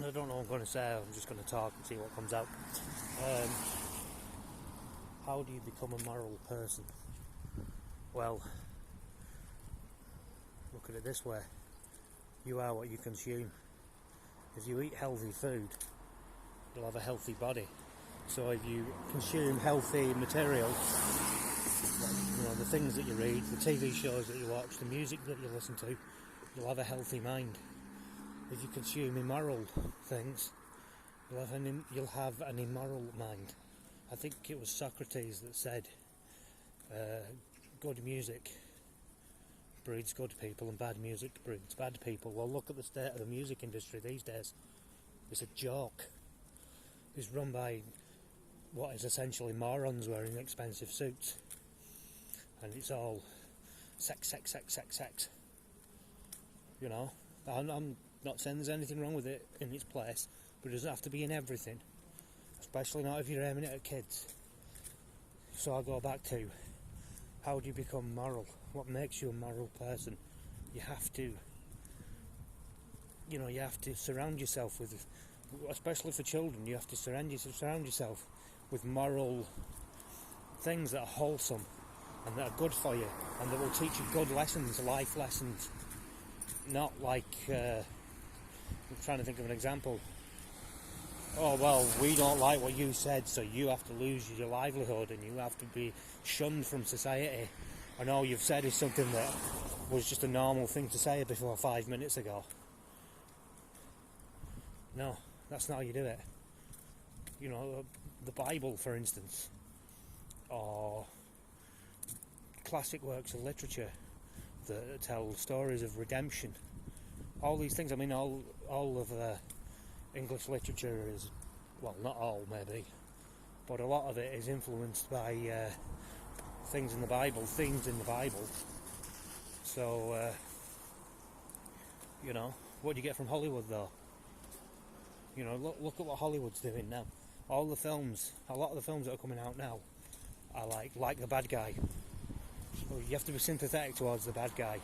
I don't know what I'm going to say. I'm just going to talk and see what comes out. How do you become a moral person? Well, look at it this way. You are what you consume. If you eat healthy food, you'll have a healthy body. So if you consume healthy material, you know, the things that you read, the TV shows that you watch, the music that you listen to, you'll have a healthy mind. If you consume immoral things, you'll have an immoral mind. I think it was Socrates that said, good music breeds good people and bad music breeds bad people. Well, look at the state of the music industry these days. It's a joke. It's run by what is essentially morons wearing expensive suits. And it's all sex. You know, I'm not saying there's anything wrong with it in its place, but it doesn't have to be in everything. Especially not if you're aiming it at kids. So I go back to, how do you become moral? What makes you a moral person? You have to surround yourself with, especially for children, you have to surround yourself with moral things that are wholesome and that are good for you and that will teach you good lessons, life lessons. Not like, I'm trying to think of an example. Oh, well, we don't like what you said, so you have to lose your livelihood and you have to be shunned from society. And all you've said is something that was just a normal thing to say before 5 minutes ago. No, that's not how you do it. You know, the Bible, for instance, or classic works of literature that tell stories of redemption. All these things, I mean, all of English literature is, well, not all maybe, but a lot of it is influenced by themes in the Bible. So, you know, what do you get from Hollywood though? You know, look at what Hollywood's doing now. A lot of the films that are coming out now are like the bad guy. Well, you have to be sympathetic towards the bad guy.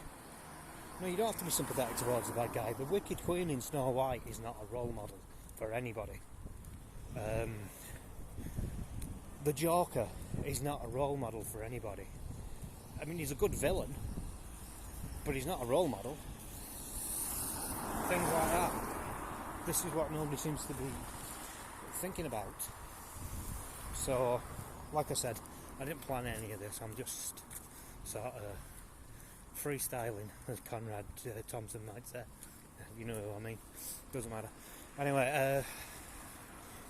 No, you don't have to be sympathetic towards the bad guy. The Wicked Queen in Snow White is not a role model for anybody. The Joker is not a role model for anybody. I mean, he's a good villain, but he's not a role model. Things like that. This is what nobody seems to be thinking about. So, like I said, I didn't plan any of this. I'm just sort of freestyling, as Conrad Thompson might say. You know what I mean. Doesn't matter. Anyway,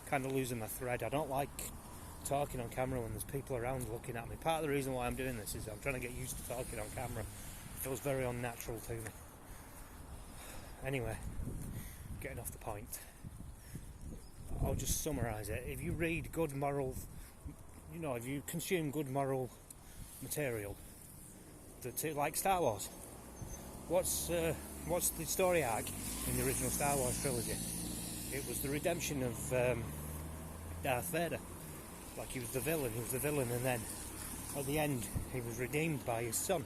kind of losing my thread. I don't like talking on camera when there's people around looking at me. Part of the reason why I'm doing this is I'm trying to get used to talking on camera. It feels very unnatural to me. Anyway, getting off the point, I'll just summarise it. If you read good moral, you know, if you consume good moral material, like Star Wars, what's the story arc in the original Star Wars trilogy? It was the redemption of Darth Vader. Like, he was the villain, and then at the end he was redeemed by his son.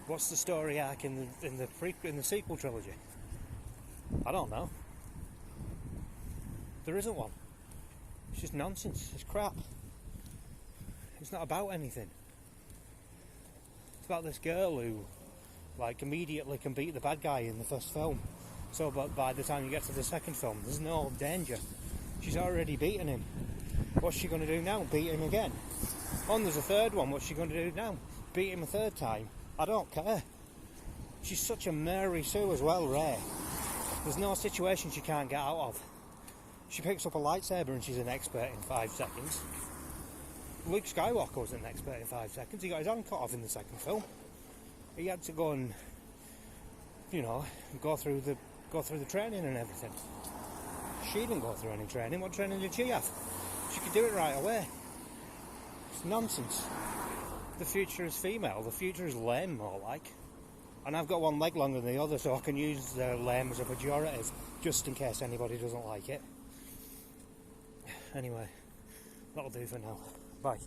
What's the story arc in the sequel trilogy? I don't know. There isn't one. It's just nonsense. It's crap. It's not about anything. It's about this girl who, like, immediately can beat the bad guy in the first film. So, but by the time you get to the second film, there's no danger. She's already beaten him. What's she going to do now? Beat him again? Oh, and there's a third one. What's she going to do now? Beat him a third time? I don't care. She's such a Mary Sue as well, Rey. There's no situation she can't get out of. She picks up a lightsaber and she's an expert in 5 seconds. Luke Skywalker was an expert in 5 seconds. He got his arm cut off in the second film. He had to go and, you know, go through the training and everything. She didn't go through any training. What training did she have? She could do it right away. It's nonsense. The future is female. The future is lame, more like. And I've got one leg longer than the other, so I can use lame as a pejorative, just in case anybody doesn't like it. Anyway, that'll do for now. Bye.